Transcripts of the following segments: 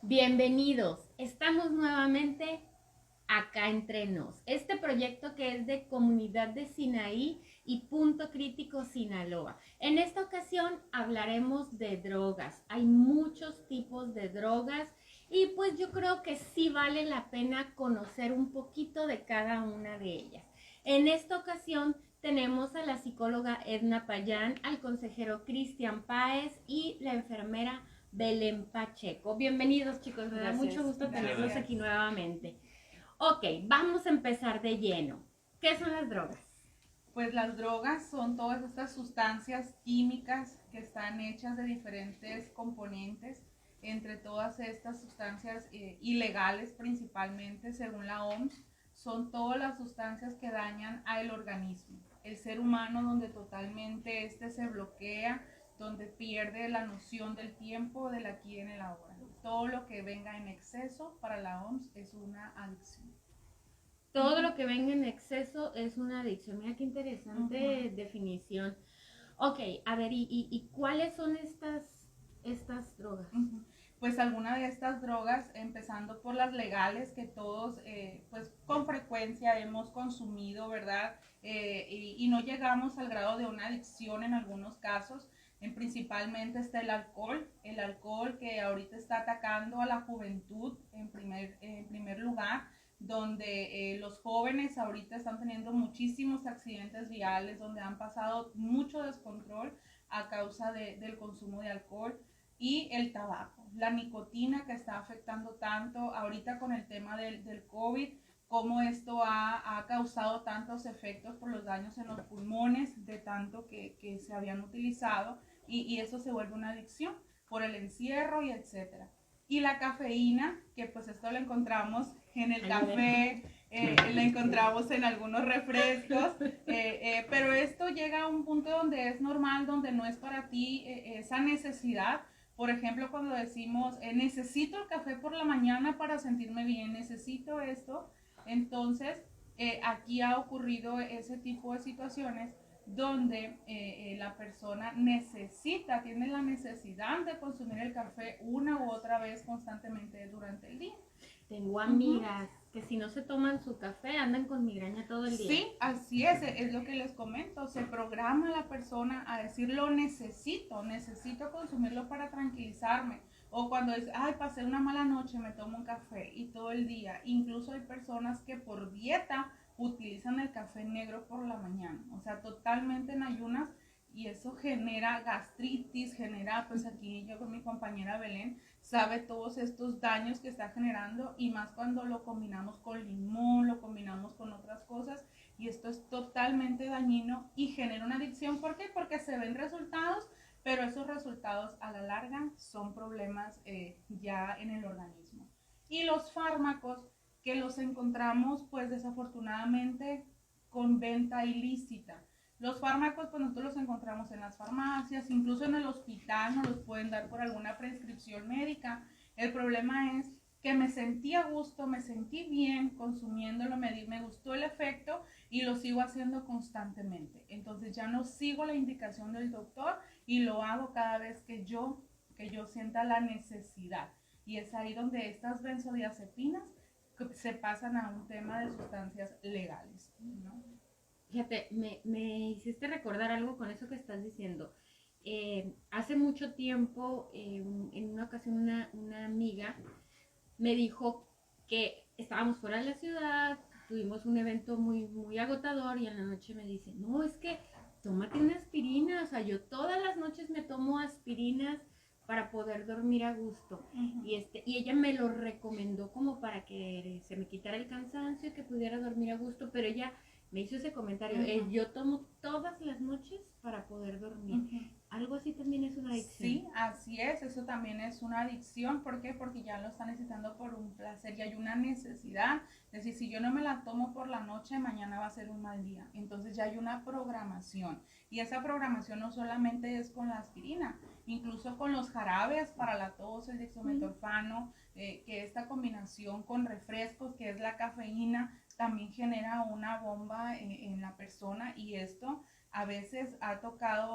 Bienvenidos, estamos nuevamente acá entre nos. Este proyecto que es de Comunidad de Sinaí y Punto Crítico Sinaloa. En esta ocasión hablaremos de drogas. Hay muchos tipos de drogas y pues yo creo que sí vale la pena conocer un poquito de cada una de ellas. En esta ocasión tenemos a la psicóloga Edna Payán, al consejero Cristian Páez y la enfermera Belén Pacheco. Bienvenidos, chicos, me da mucho gusto tenerlos aquí nuevamente. Ok, vamos a empezar de lleno. ¿Qué son las drogas? Pues las drogas son todas estas sustancias químicas que están hechas de diferentes componentes. Entre todas estas sustancias ilegales principalmente, según la OMS, son todas las sustancias que dañan al organismo. El ser humano donde totalmente se bloquea, donde pierde la noción del tiempo, del aquí y en el ahora. Todo lo que venga en exceso para la OMS es una adicción. Todo lo que venga en exceso es una adicción. Mira qué interesante definición. Ok, a ver, ¿y cuáles son estas drogas? Pues alguna de estas drogas, empezando por las legales que todos pues con frecuencia hemos consumido, ¿verdad? Y no llegamos al grado de una adicción en algunos casos. Principalmente está el alcohol que ahorita está atacando a la juventud en primer lugar, donde los jóvenes ahorita están teniendo muchísimos accidentes viales, donde han pasado mucho descontrol a causa del consumo de alcohol y el tabaco, la nicotina que está afectando tanto ahorita con el tema del COVID, cómo esto ha causado tantos efectos por los daños en los pulmones de tanto que se habían utilizado y eso se vuelve una adicción por el encierro y etcétera. Y la cafeína, que pues esto lo encontramos en el café, lo encontramos en algunos refrescos, pero esto llega a un punto donde es normal, donde no es para ti esa necesidad. Por ejemplo, cuando decimos, necesito el café por la mañana para sentirme bien, necesito esto, entonces aquí ha ocurrido ese tipo de situaciones donde la persona tiene la necesidad de consumir el café una u otra vez constantemente durante el día. Tengo amigas que si no se toman su café andan con migraña todo el día. Sí, así es lo que les comento. Se programa la persona a decir lo necesito consumirlo para tranquilizarme. O cuando es, ay, pasé una mala noche, me tomo un café y todo el día. Incluso hay personas que por dieta utilizan el café negro por la mañana, o sea, totalmente en ayunas y eso genera gastritis, genera, pues aquí yo con mi compañera Belén, sabe todos estos daños que está generando y más cuando lo combinamos con limón, lo combinamos con otras cosas y esto es totalmente dañino y genera una adicción. ¿Por qué? Porque se ven resultados, pero esos resultados a la larga son problemas ya en el organismo. Y los fármacos que los encontramos pues desafortunadamente con venta ilícita. Los fármacos, pues nosotros los encontramos en las farmacias, incluso en el hospital nos los pueden dar por alguna prescripción médica. El problema es que me sentí a gusto, me sentí bien consumiéndolo, me gustó el efecto y lo sigo haciendo constantemente. Entonces ya no sigo la indicación del doctor y lo hago cada vez que yo sienta la necesidad. Y es ahí donde estas benzodiazepinas se pasan a un tema de sustancias legales, ¿no? Fíjate, me hiciste recordar algo con eso que estás diciendo. Hace mucho tiempo, en una ocasión, una amiga me dijo que estábamos fuera de la ciudad, tuvimos un evento muy agotador y en la noche me dice, no, es que tómate una aspirina, o sea, yo todas las noches me tomo aspirinas para poder dormir a gusto. Y ella me lo recomendó como para que se me quitara el cansancio y que pudiera dormir a gusto, pero ella me hizo ese comentario, yo tomo todas las noches para poder dormir. Algo así también es una adicción. Sí, así es, eso también es una adicción. ¿Por qué? Porque ya lo están necesitando por un placer y hay una necesidad. Es decir, si yo no me la tomo por la noche, mañana va a ser un mal día. Entonces ya hay una programación. Y esa programación no solamente es con la aspirina, incluso con los jarabes para la tos, el dextrometorfano, que esta combinación con refrescos, que es la cafeína, también genera una bomba en la persona y esto a veces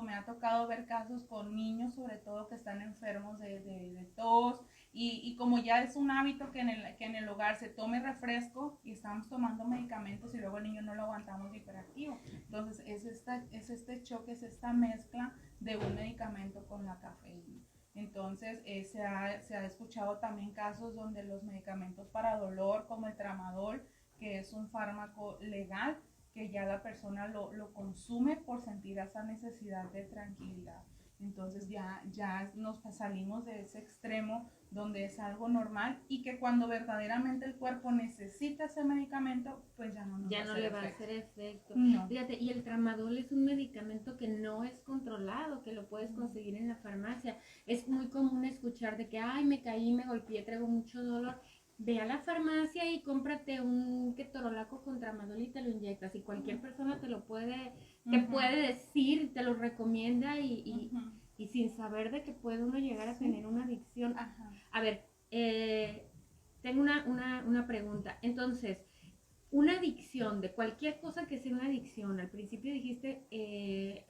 me ha tocado ver casos con niños, sobre todo que están enfermos de tos Y como ya es un hábito que en el hogar se tome refresco y estamos tomando medicamentos y luego el niño no lo aguantamos de hiperactivo. Entonces es este choque, es esta mezcla de un medicamento con la cafeína. Entonces se ha escuchado también casos donde los medicamentos para dolor como el tramadol, que es un fármaco legal, que ya la persona lo consume por sentir esa necesidad de tranquilidad. Entonces ya nos salimos de ese extremo donde es algo normal y que cuando verdaderamente el cuerpo necesita ese medicamento, pues ya no nos ya va a no hacer le va a efecto. hacer efecto. No. Fíjate, y el tramadol es un medicamento que no es controlado, que lo puedes conseguir en la farmacia. Es muy común escuchar de que, ay, me caí, me golpeé, traigo mucho dolor. Ve a la farmacia y cómprate un ketorolaco con tramadol y te lo inyectas. Y cualquier persona te puede decir, te lo recomienda y sin saber de que puede uno llegar a tener una adicción. Ajá. A ver, tengo una pregunta. Entonces, una adicción, de cualquier cosa que sea una adicción, al principio dijiste,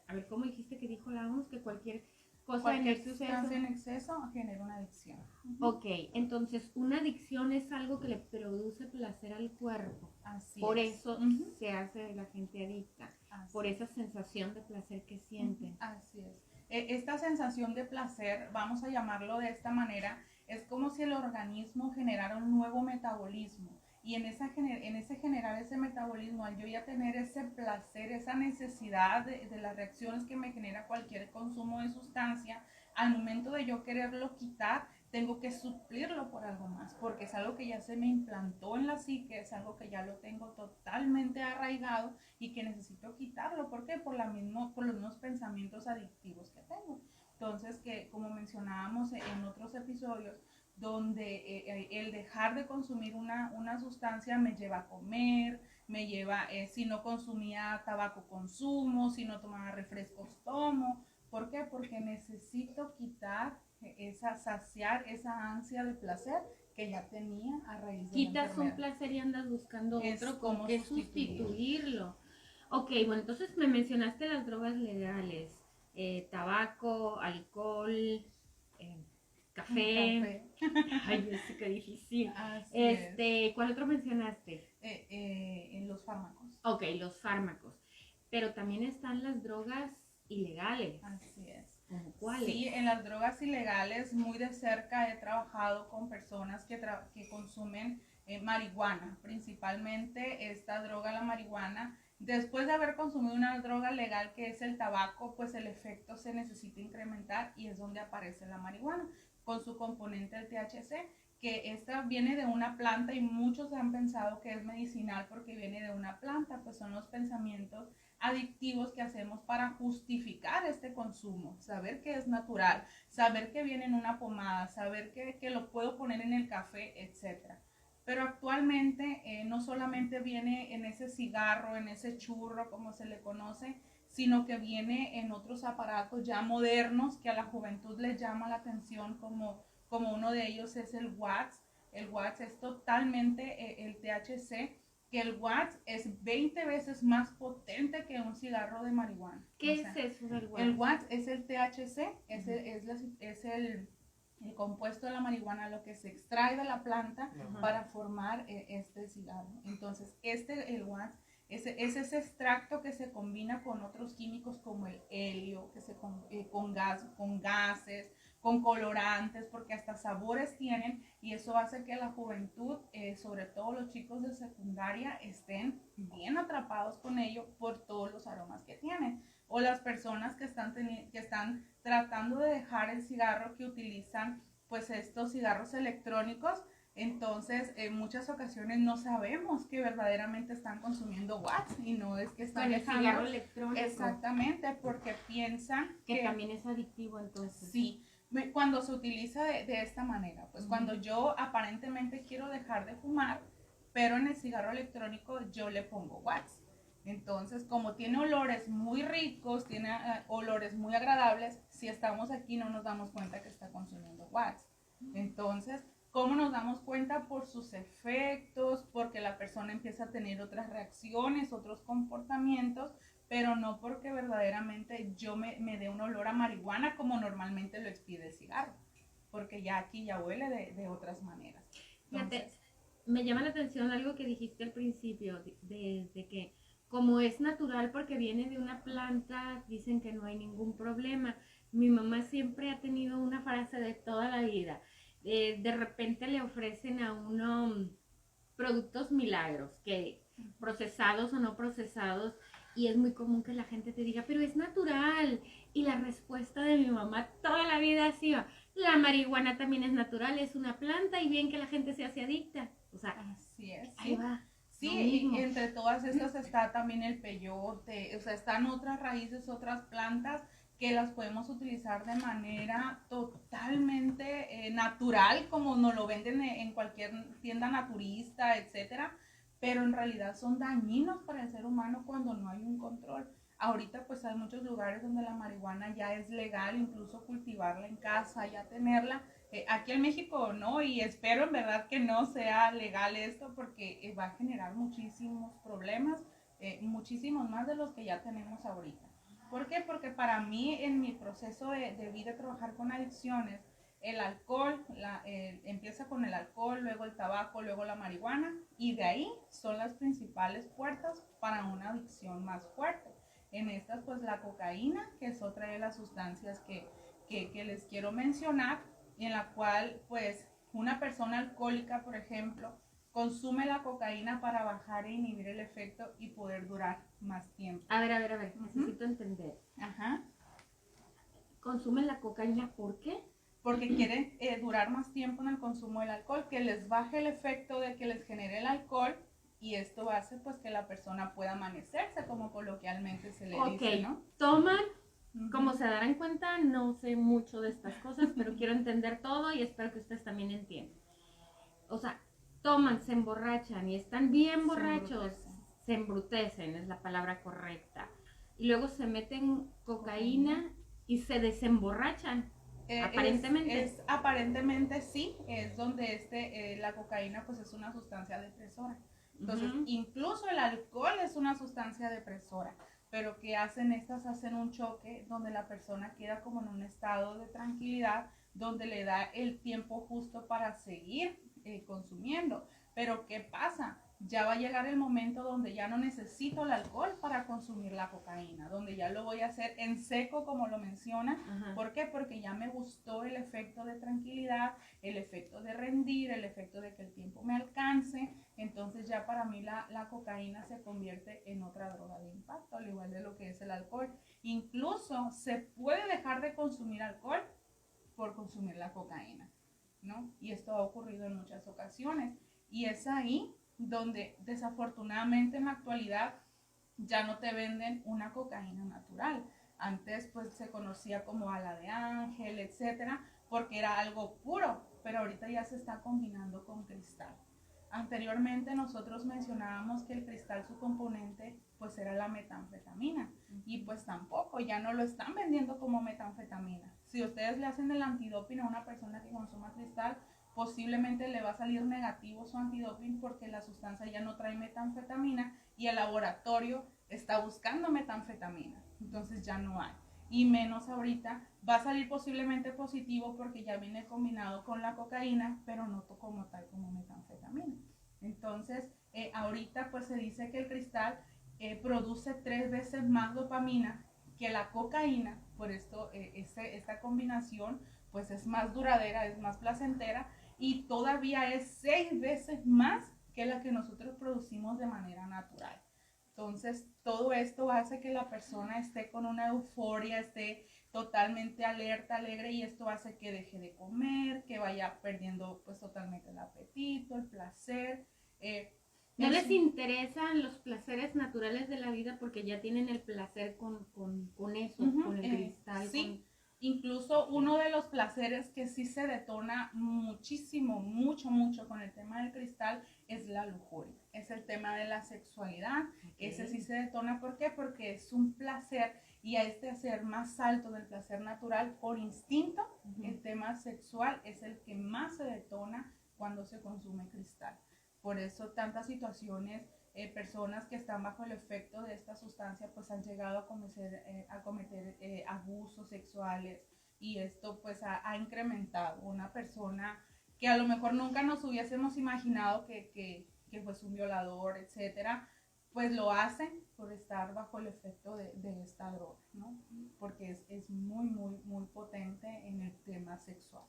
a ver, ¿cómo dijiste que dijo la OMS? Que cualquier cosa Cualquier en sustancia en exceso genera una adicción. Ok, entonces una adicción es algo que le produce placer al cuerpo. Así Por es. eso se hace la gente adicta, Así por es. esa sensación de placer que sienten. Así es. Esta sensación de placer, vamos a llamarlo de esta manera, es como si el organismo generara un nuevo metabolismo. Y en ese generar ese metabolismo, al yo ya tener ese placer, esa necesidad de las reacciones que me genera cualquier consumo de sustancia, al momento de yo quererlo quitar, tengo que suplirlo por algo más, porque es algo que ya se me implantó en la psique, es algo que ya lo tengo totalmente arraigado y que necesito quitarlo. ¿Por qué? Por los mismos pensamientos adictivos que tengo. Entonces, que como mencionábamos en otros episodios, donde el dejar de consumir una sustancia me lleva a comer, me lleva, si no consumía tabaco consumo, si no tomaba refrescos tomo. ¿Por qué? Porque necesito quitar saciar esa ansia de placer que ya tenía a raíz de la Quitas un enfermedad. placer y andas buscando Es otro con como que sustituirlo. Ok, bueno, entonces me mencionaste las drogas legales, tabaco, alcohol, café. Ay, es que difícil. Así es. ¿Cuál otro mencionaste? En los fármacos. Ok, los fármacos. Pero también están las drogas ilegales. Así es. ¿Cómo cuáles? Sí, en las drogas ilegales muy de cerca he trabajado con personas que consumen marihuana, principalmente esta droga, la marihuana. Después de haber consumido una droga legal que es el tabaco, pues el efecto se necesita incrementar y es donde aparece la marihuana con su componente el THC, que esta viene de una planta y muchos han pensado que es medicinal porque viene de una planta, pues son los pensamientos adictivos que hacemos para justificar este consumo, saber que es natural, saber que viene en una pomada, saber que lo puedo poner en el café, etc. Pero actualmente no solamente viene en ese cigarro, en ese churro, como se le conoce, sino que viene en otros aparatos ya modernos que a la juventud les llama la atención, como uno de ellos es el watts. El watts es totalmente el THC, que el watts es 20 veces más potente que un cigarro de marihuana. ¿Qué es eso del watts? El watts es el THC, es el compuesto de la marihuana, lo que se extrae de la planta para formar este cigarro. Entonces, el watts es ese extracto que se combina con otros químicos como el helio, con gases, con colorantes, porque hasta sabores tienen, y eso hace que la juventud, sobre todo los chicos de secundaria, estén bien atrapados con ello por todos los aromas que tienen. O las personas que están tratando de dejar el cigarro, que utilizan pues estos cigarros electrónicos. Entonces, en muchas ocasiones no sabemos que verdaderamente están consumiendo watts y no es que están dejando el cigarro electrónico. Exactamente, porque piensan que también es adictivo entonces. Sí, cuando se utiliza de esta manera, pues cuando yo aparentemente quiero dejar de fumar, pero en el cigarro electrónico yo le pongo watts. Entonces, como tiene olores muy ricos, tiene olores muy agradables, si estamos aquí no nos damos cuenta que está consumiendo watts. Entonces, ¿cómo nos damos cuenta? Por sus efectos, porque la persona empieza a tener otras reacciones, otros comportamientos, pero no porque verdaderamente yo me dé un olor a marihuana como normalmente lo expide el cigarro. porque ya aquí ya huele de otras maneras. Fíjate, Entonces, me llama la atención algo que dijiste al principio, de que como es natural porque viene de una planta, dicen que no hay ningún problema. Mi mamá siempre ha tenido una frase de toda la vida. De repente le ofrecen a uno productos milagros, que procesados o no procesados, y es muy común que la gente te diga, pero es natural. Y la respuesta de mi mamá toda la vida ha sido, la marihuana también es natural, es una planta y bien que la gente se hace adicta. O sea, así es, ahí sí. va, Sí, lo y mismo. entre todas estas está también el peyote, o sea, están otras raíces, otras plantas que las podemos utilizar de manera totalmente natural, como nos lo venden en cualquier tienda naturista, etcétera, pero en realidad son dañinos para el ser humano cuando no hay un control. Ahorita pues hay muchos lugares donde la marihuana ya es legal, incluso cultivarla en casa, ya tenerla. Aquí en México no, y espero en verdad que no sea legal esto porque va a generar muchísimos problemas, muchísimos más de los que ya tenemos ahorita. ¿Por qué? Porque para mí en mi proceso de vida trabajar con adicciones, el alcohol, empieza con el alcohol, luego el tabaco, luego la marihuana, y de ahí son las principales puertas para una adicción más fuerte. En estas pues la cocaína, que es otra de las sustancias que les quiero mencionar, en la cual pues una persona alcohólica, por ejemplo, consume la cocaína para bajar e inhibir el efecto y poder durar más tiempo. A ver, necesito entender. Ajá. ¿Consumen la cocaína por qué? Porque quieren durar más tiempo en el consumo del alcohol, que les baje el efecto de que les genere el alcohol, y esto hace pues que la persona pueda amanecerse, como coloquialmente se le dice, ¿no? Toman, como se darán cuenta, no sé mucho de estas cosas, pero quiero entender todo y espero que ustedes también entiendan. O sea, toman, se emborrachan y están bien borrachos, se embrutecen, es la palabra correcta. Y luego se meten cocaína y se desemborrachan. Aparentemente. Aparentemente sí, es donde la cocaína pues es una sustancia depresora. Entonces, incluso el alcohol es una sustancia depresora. Pero ¿qué hacen estas? Hacen un choque donde la persona queda como en un estado de tranquilidad, donde le da el tiempo justo para seguir consumiendo. Pero ¿qué pasa? Ya va a llegar el momento donde ya no necesito el alcohol para consumir la cocaína, donde ya lo voy a hacer en seco, como lo menciona. ¿Por qué? Porque ya me gustó el efecto de tranquilidad, el efecto de rendir, el efecto de que el tiempo me alcance. Entonces ya para mí la cocaína se convierte en otra droga de impacto, al igual de lo que es el alcohol. Incluso se puede dejar de consumir alcohol por consumir la cocaína, ¿no? Y esto ha ocurrido en muchas ocasiones. Y es ahí donde desafortunadamente en la actualidad ya no te venden una cocaína natural. Antes pues se conocía como ala de ángel, etcétera, porque era algo puro, pero ahorita ya se está combinando con cristal. Anteriormente nosotros mencionábamos que el cristal, su componente, pues era la metanfetamina. Y pues tampoco, ya no lo están vendiendo como metanfetamina. Si ustedes le hacen el antidoping a una persona que consuma cristal, posiblemente le va a salir negativo su antidoping porque la sustancia ya no trae metanfetamina y el laboratorio está buscando metanfetamina. Entonces ya no hay. Y menos ahorita va a salir posiblemente positivo porque ya viene combinado con la cocaína, pero no como tal como metanfetamina. Entonces, ahorita pues se dice que el cristal produce 3 veces más dopamina que la cocaína, por esto esta combinación pues es más duradera, es más placentera y todavía es 6 veces más que la que nosotros producimos de manera natural. Entonces, todo esto hace que la persona esté con una euforia, esté totalmente alerta, alegre, y esto hace que deje de comer, que vaya perdiendo pues totalmente el apetito, el placer. No les interesan los placeres naturales de la vida porque ya tienen el placer con eso, con el cristal. Sí, incluso uno de los placeres que sí se detona muchísimo, mucho con el tema del cristal es la lujuria, es el tema de la sexualidad. Ese sí se detona, ¿por qué? Porque es un placer, y a este ser más alto del placer natural por instinto, el tema sexual es el que más se detona cuando se consume cristal. Por eso tantas situaciones, personas que están bajo el efecto de esta sustancia pues han llegado a cometer abusos sexuales y esto pues ha incrementado. Una persona que a lo mejor nunca nos hubiésemos imaginado que fuese un violador, etcétera, pues lo hacen por estar bajo el efecto de esta droga, ¿no? Porque es muy, muy, muy potente en el tema sexual.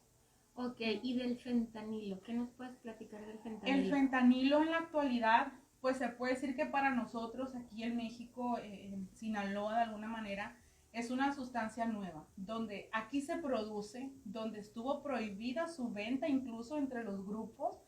Ok, y del fentanilo, ¿qué nos puedes platicar del fentanilo? El fentanilo en la actualidad, pues se puede decir que para nosotros aquí en México, en Sinaloa de alguna manera, es una sustancia nueva, donde aquí se produce, donde estuvo prohibida su venta incluso entre los grupos,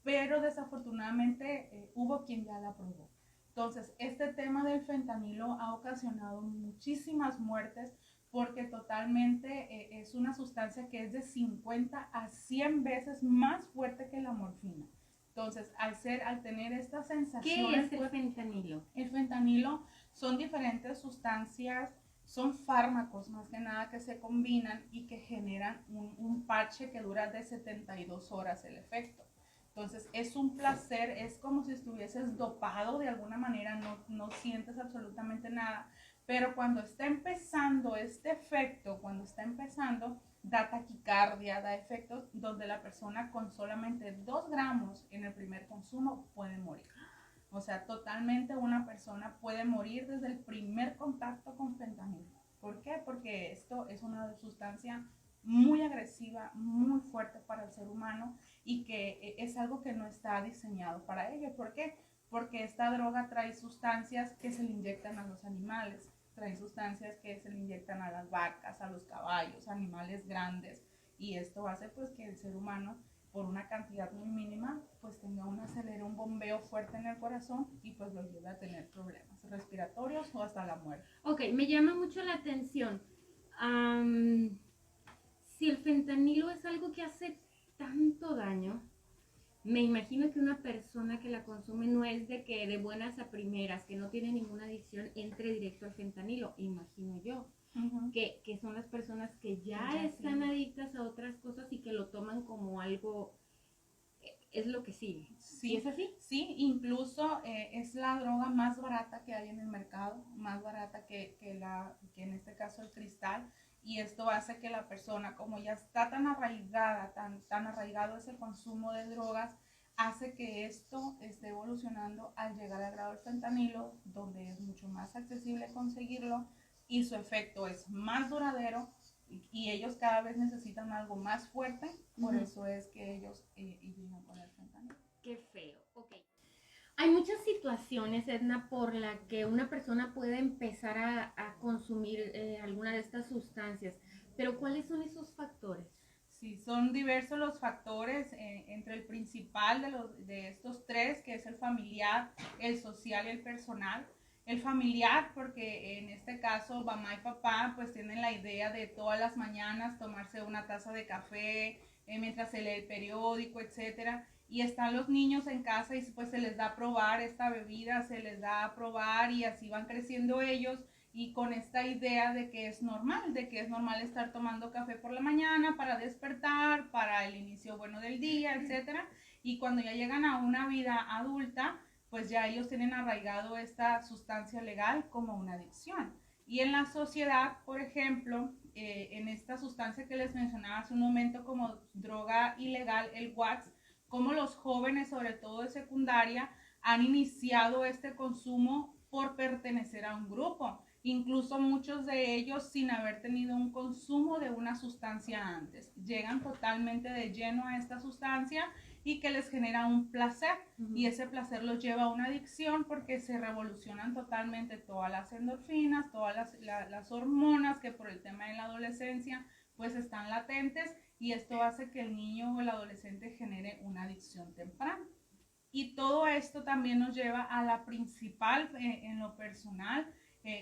pero desafortunadamente hubo quien ya la probó. Entonces, este tema del fentanilo ha ocasionado muchísimas muertes porque totalmente es una sustancia que es de 50 a 100 veces más fuerte que la morfina. Entonces, al tener esta sensación... ¿Qué es el fentanilo? El fentanilo son diferentes sustancias, son fármacos más que nada que se combinan y que generan un parche que dura de 72 horas el efecto. Entonces es un placer, es como si estuvieses dopado de alguna manera, no sientes absolutamente nada, pero cuando está empezando este efecto, cuando está empezando, da taquicardia, da efectos donde la persona con solamente 2 gramos en el primer consumo puede morir. O sea, totalmente una persona puede morir desde el primer contacto con fentanilo. ¿Por qué? Porque esto es una sustancia muy agresiva, muy fuerte para el ser humano y que es algo que no está diseñado para ello. ¿Por qué? Porque esta droga trae sustancias que se le inyectan a los animales, trae sustancias que se le inyectan a las vacas, a los caballos, animales grandes, y esto hace pues que el ser humano por una cantidad muy mínima pues tenga un bombeo fuerte en el corazón y pues lo lleve a tener problemas respiratorios o hasta la muerte. Ok, me llama mucho la atención. Si el fentanilo es algo que hace tanto daño, me imagino que una persona que la consume no es de que de buenas a primeras, que no tiene ninguna adicción, entre directo al fentanilo, imagino yo. Que son las personas que ya están adictas a otras cosas y que lo toman como algo, es lo que sigue. Sí, ¿Es así? Sí, incluso es la droga más barata que hay en el mercado, más barata que en este caso el cristal, y esto hace que la persona, como ya está tan arraigada, tan arraigado ese consumo de drogas, hace que esto esté evolucionando al llegar al grado del fentanilo, donde es mucho más accesible conseguirlo y su efecto es más duradero y ellos cada vez necesitan algo más fuerte, por eso es que ellos llegan con el fentanilo. Qué feo, ok. Hay muchas situaciones, Edna, por la que una persona puede empezar a consumir alguna de estas sustancias, pero ¿cuáles son esos factores? Sí, son diversos los factores, entre el principal de estos tres, que es el familiar, el social y el personal. El familiar, porque en este caso mamá y papá pues tienen la idea de todas las mañanas tomarse una taza de café mientras se lee el periódico, etcétera. Y están los niños en casa y pues se les da a probar esta bebida, se les da a probar y así van creciendo ellos y con esta idea de que es normal estar tomando café por la mañana para despertar, para el inicio bueno del día, etcétera. Y cuando ya llegan a una vida adulta, pues ya ellos tienen arraigado esta sustancia legal como una adicción. Y en la sociedad, por ejemplo, en esta sustancia que les mencionaba hace un momento como droga ilegal, el wax, como los jóvenes, sobre todo de secundaria, han iniciado este consumo por pertenecer a un grupo, incluso muchos de ellos sin haber tenido un consumo de una sustancia antes. Llegan totalmente de lleno a esta sustancia y que les genera un placer, y ese placer los lleva a una adicción porque se revolucionan totalmente todas las endorfinas, todas las hormonas que por el tema de la adolescencia pues están latentes, y esto hace que el niño o el adolescente genere una adicción temprana. Y todo esto también nos lleva a la principal en lo personal,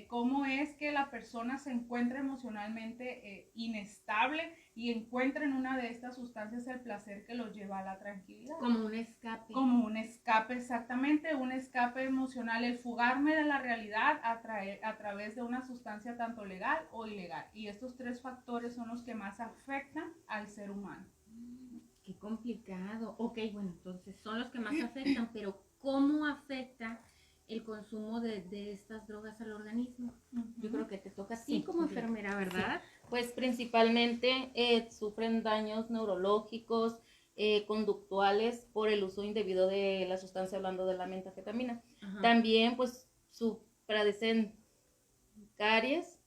cómo es que la persona se encuentra emocionalmente inestable y encuentra en una de estas sustancias el placer que los lleva a la tranquilidad. Como un escape. Como un escape, exactamente, un escape emocional, el fugarme de la realidad a través de una sustancia tanto legal o ilegal. Y estos tres factores son los que más afectan al ser humano. Qué complicado. Ok, bueno, entonces son los que más afectan, pero ¿cómo afecta el consumo de estas drogas al organismo? Yo creo que te toca a ti Sí, como sí. enfermera, ¿verdad? Pues principalmente sufren daños neurológicos, conductuales por el uso indebido de la sustancia, hablando de la metanfetamina. Ajá. También pues padecen caries.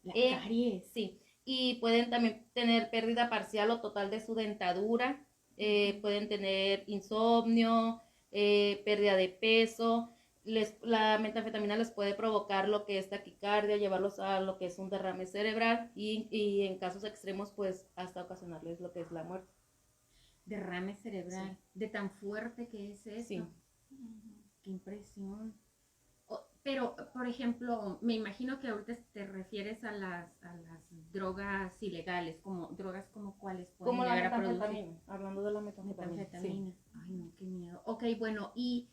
La caries. Sí, y pueden también tener pérdida parcial o total de su dentadura, pueden tener insomnio, pérdida de peso. La metanfetamina les puede provocar lo que es taquicardia, llevarlos a lo que es un derrame cerebral y en casos extremos pues hasta ocasionarles lo que es la muerte. Derrame cerebral, de tan fuerte que es eso. Sí. Qué impresión. Pero, por ejemplo, me imagino que ahorita te refieres a las drogas ilegales, como drogas como cuáles pueden Como la llegar a producir. metanfetamina, hablando de la metanfetamina. Metanfetamina. Sí. Ay, no, qué miedo. Ok, bueno, y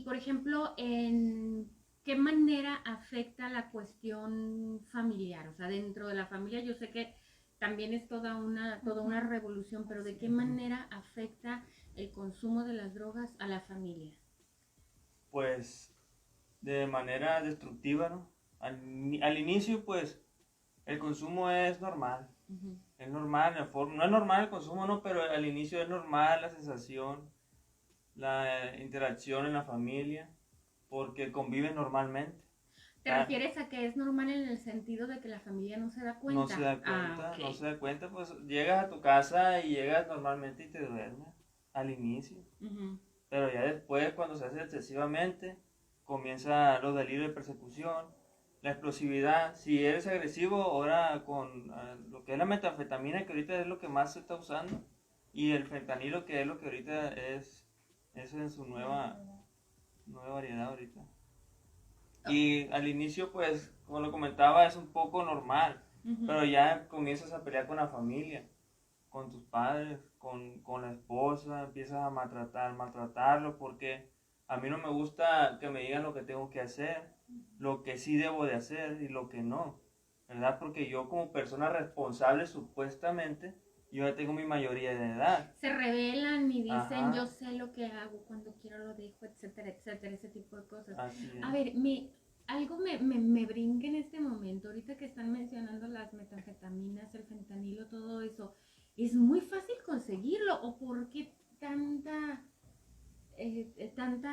por ejemplo, ¿en qué manera afecta la cuestión familiar? O sea, dentro de la familia yo sé que también es toda una revolución, pero ¿de qué manera afecta el consumo de las drogas a la familia? Pues de manera destructiva, ¿no? Al inicio, pues, el consumo es normal. Uh-huh. Es normal, no es normal el consumo, no, pero al inicio es normal la sensación, la interacción en la familia, porque conviven normalmente. ¿Te refieres a que es normal en el sentido de que la familia no se da cuenta? No se da cuenta, okay. No se da cuenta, pues llegas a tu casa y llegas normalmente y te duermes al inicio. Uh-huh. Pero ya después, cuando se hace excesivamente, comienza los delirios de persecución, la explosividad. Si eres agresivo, ahora con lo que es la metanfetamina, que ahorita es lo que más se está usando, y el fentanilo, que es lo que ahorita es en su nueva variedad ahorita. Y al inicio, pues, como lo comentaba, es un poco normal, Uh-huh. pero ya comienzas a pelear con la familia, con tus padres, con la esposa, empiezas a maltratarlo, porque a mí no me gusta que me digan lo que tengo que hacer, lo que sí debo de hacer y lo que no, ¿verdad? Porque yo como persona responsable, supuestamente, yo ya tengo mi mayoría de edad. Se rebelan y dicen, Ajá. Yo sé lo que hago, cuando quiero lo dejo, etcétera, etcétera, ese tipo de cosas. Así es. A ver, algo me brinca en este momento, ahorita que están mencionando las metanfetaminas, el fentanilo, todo eso, ¿es muy fácil conseguirlo o por qué tanta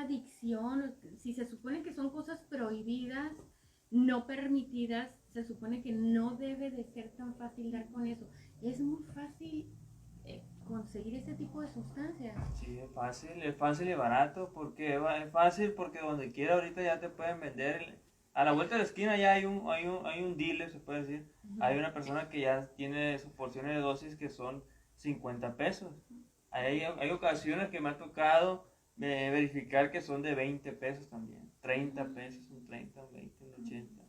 adicción? Si se supone que son cosas prohibidas, no permitidas, se supone que no debe de ser tan fácil dar con eso. Es muy fácil conseguir ese tipo de sustancias. Sí, es fácil y barato, porque es fácil porque donde quiera ahorita ya te pueden vender. A la vuelta de la esquina ya hay un dealer, se puede decir. Uh-huh. Hay una persona que ya tiene sus porciones de dosis que son 50 pesos. Hay ocasiones que me ha tocado verificar que son de 20 pesos también. 30 pesos, un 30, un 20, un 80.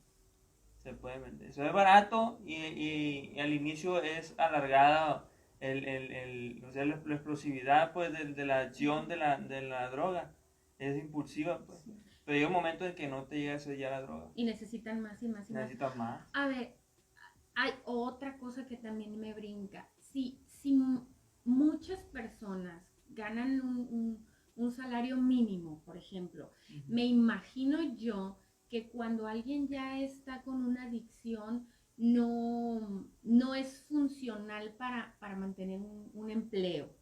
Se puede vender. Eso es barato y al inicio es alargada o sea, la explosividad pues de la acción de la droga. Es impulsiva, pues. Sí. Pero llega un momento en que no te llega a hacer ya la droga. Y necesitan más y más y Necesitas más. A ver, hay otra cosa que también me brinca. Si muchas personas ganan un salario mínimo, por ejemplo, uh-huh. Me imagino yo que cuando alguien ya está con una adicción no es funcional para mantener un empleo.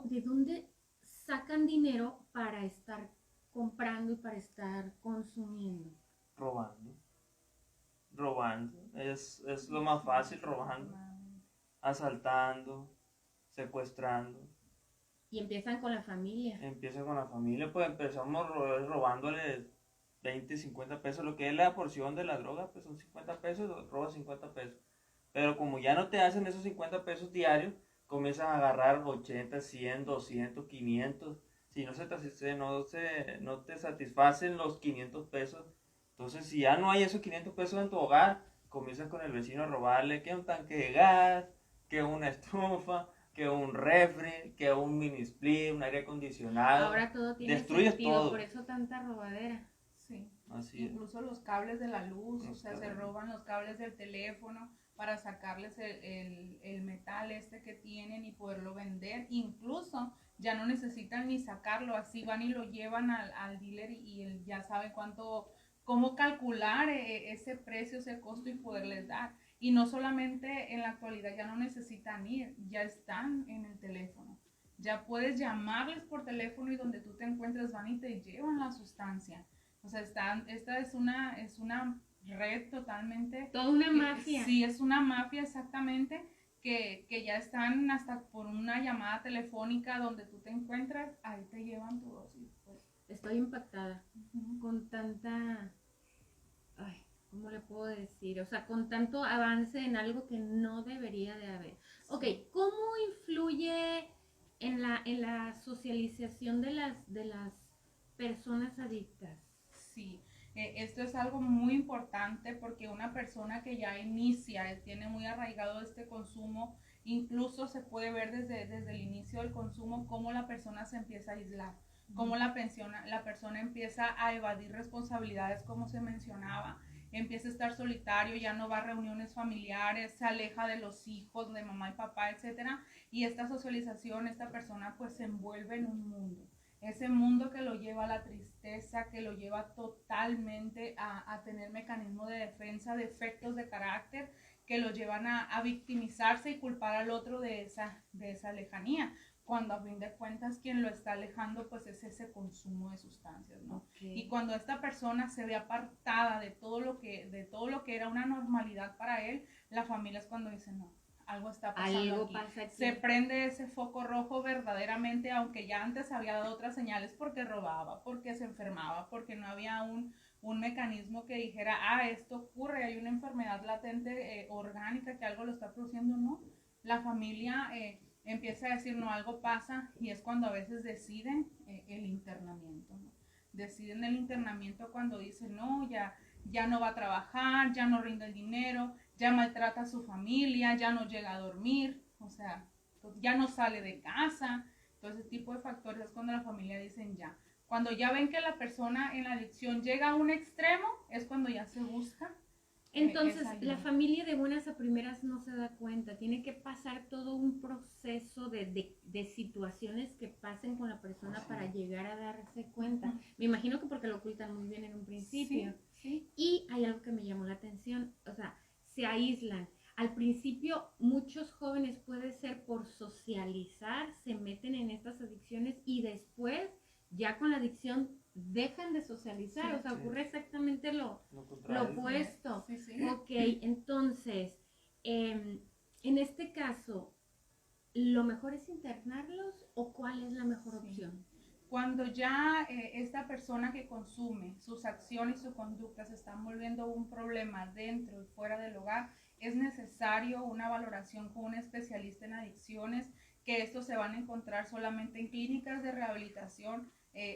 ¿De dónde sacan dinero para estar comprando y para estar consumiendo? Robando. Es lo más fácil, robando. Asaltando, secuestrando. Y empiezan con la familia. Pues empezamos robándoles 20, 50 pesos, lo que es la porción de la droga, pues son 50 pesos, robas 50 pesos. Pero como ya no te hacen esos 50 pesos diarios, comienzas a agarrar 80, 100, 200, 500. Si no te satisfacen los 500 pesos, entonces si ya no hay esos 500 pesos en tu hogar, comienzas con el vecino a robarle que un tanque de gas, que una estufa, que un refri, que un mini split, un aire acondicionado. Ahora todo tiene sentido, todo. Por eso tanta robadera. Sí. Así incluso los cables de la luz, o sea, se roban los cables del teléfono para sacarles el metal que tienen y poderlo vender. Incluso ya no necesitan ni sacarlo, así van y lo llevan al dealer y él ya sabe cómo calcular ese precio, ese costo y poderles dar. Y no solamente en la actualidad ya no necesitan ir, ya están en el teléfono. Ya puedes llamarles por teléfono y donde tú te encuentres van y te llevan la sustancia. O sea, esta es una red totalmente... Toda una mafia. Sí, es una mafia exactamente, que ya están hasta por una llamada telefónica donde tú te encuentras, ahí te llevan tu dosis. Pues. Estoy impactada con tanta, ay, ¿cómo le puedo decir? O sea, con tanto avance en algo que no debería de haber. Ok, ¿cómo influye en la socialización de las personas adictas? Sí, esto es algo muy importante porque una persona que ya inicia, tiene muy arraigado este consumo, incluso se puede ver desde el inicio del consumo cómo la persona se empieza a aislar, cómo la persona empieza a evadir responsabilidades, como se mencionaba, empieza a estar solitario, ya no va a reuniones familiares, se aleja de los hijos, de mamá y papá, etcétera, y esta socialización, esta persona pues se envuelve en un mundo. Ese mundo que lo lleva a la tristeza, que lo lleva totalmente a tener mecanismos de defensa, defectos de carácter, que lo llevan a victimizarse y culpar al otro de esa lejanía, cuando a fin de cuentas quien lo está alejando pues es ese consumo de sustancias, ¿no? Okay. Y cuando esta persona se ve apartada de todo lo que era una normalidad para él, la familia es cuando dice no. Algo está pasando Algo aquí. pasa aquí. Se prende ese foco rojo verdaderamente, aunque ya antes había dado otras señales porque robaba, porque se enfermaba, porque no había un mecanismo que dijera, esto ocurre, hay una enfermedad latente orgánica que algo lo está produciendo, no. La familia empieza a decir, no, algo pasa, y es cuando a veces deciden el internamiento, ¿no? Deciden el internamiento cuando dicen, no, ya no va a trabajar, ya no rinde el dinero, ya maltrata a su familia, ya no llega a dormir, o sea, ya no sale de casa. Todo ese tipo de factores es cuando la familia dicen ya. Cuando ya ven que la persona en la adicción llega a un extremo, es cuando ya se busca. Entonces, la familia de buenas a primeras no se da cuenta, tiene que pasar todo un proceso de situaciones que pasen con la persona para llegar a darse cuenta. Me imagino que porque lo ocultan muy bien en un principio. Sí. Y hay algo que me llamó la atención, o sea, se aíslan. Al principio, muchos jóvenes puede ser por socializar, se meten en estas adicciones y después, ya con la adicción, dejan de socializar. Sí, o sea, ocurre exactamente lo contrario. opuesto. Sí. Ok, entonces, en este caso, ¿lo mejor es internarlos o cuál es la mejor opción? Cuando ya esta persona que consume, sus acciones y su conducta se están volviendo un problema dentro y fuera del hogar, es necesario una valoración con un especialista en adicciones, que estos se van a encontrar solamente en clínicas de rehabilitación.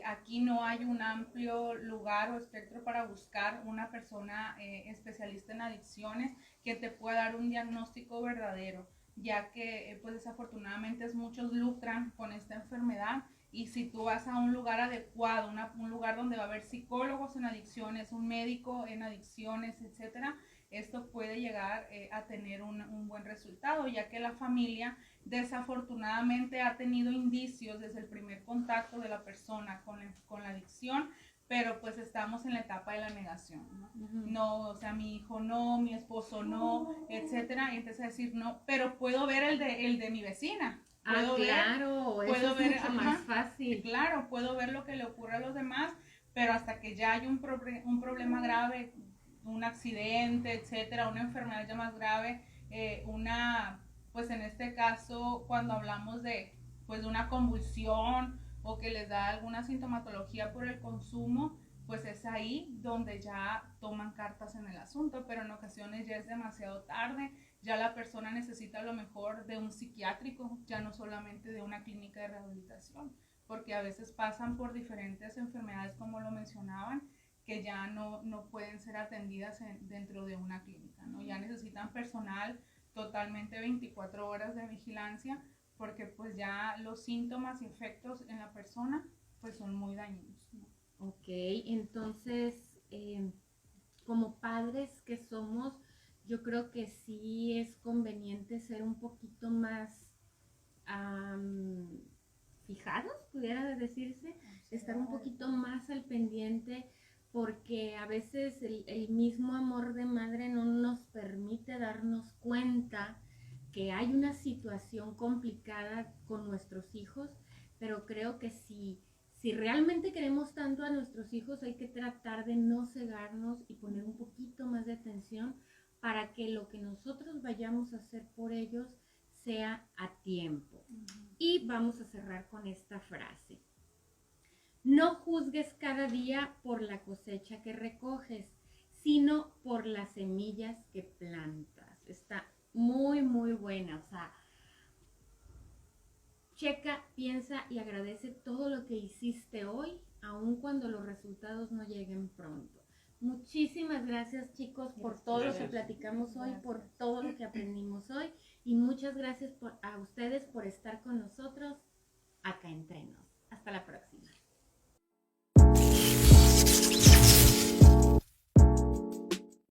Aquí no hay un amplio lugar o espectro para buscar una persona especialista en adicciones que te pueda dar un diagnóstico verdadero, ya que pues desafortunadamente muchos lucran con esta enfermedad. Y si tú vas a un lugar adecuado, un lugar donde va a haber psicólogos en adicciones, un médico en adicciones, etcétera, esto puede llegar a tener un buen resultado, ya que la familia desafortunadamente ha tenido indicios desde el primer contacto de la persona con la adicción, pero pues estamos en la etapa de la negación, ¿no? No, o sea, mi hijo no, mi esposo no, etcétera, y empieza a decir no, pero puedo ver el de mi vecina. Claro, eso es mucho más fácil. Claro, puedo ver lo que le ocurre a los demás, pero hasta que ya hay un problema grave, un accidente, etcétera, una enfermedad ya más grave, pues en este caso, cuando hablamos de una convulsión o que les da alguna sintomatología por el consumo, pues es ahí donde ya toman cartas en el asunto, pero en ocasiones ya es demasiado tarde, ya la persona necesita a lo mejor de un psiquiátrico, ya no solamente de una clínica de rehabilitación, porque a veces pasan por diferentes enfermedades, como lo mencionaban, que ya no pueden ser atendidas dentro de una clínica, ¿no? Ya necesitan personal totalmente 24 horas de vigilancia, porque pues ya los síntomas y efectos en la persona pues son muy dañinos, ¿no? Ok, entonces, como padres que somos, yo creo que sí es conveniente ser un poquito más fijados, pudiera decirse, estar un poquito más al pendiente, porque a veces el mismo amor de madre no nos permite darnos cuenta que hay una situación complicada con nuestros hijos, pero creo que si realmente queremos tanto a nuestros hijos, hay que tratar de no cegarnos y poner un poquito más de atención para que lo que nosotros vayamos a hacer por ellos sea a tiempo. Y vamos a cerrar con esta frase. No juzgues cada día por la cosecha que recoges, sino por las semillas que plantas. Está muy, muy buena. O sea, checa, piensa y agradece todo lo que hiciste hoy, aun cuando los resultados no lleguen pronto. Muchísimas gracias, chicos, por todo lo que platicamos hoy, por todo lo que aprendimos hoy, y muchas gracias a ustedes por estar con nosotros acá entre nos. Hasta la próxima.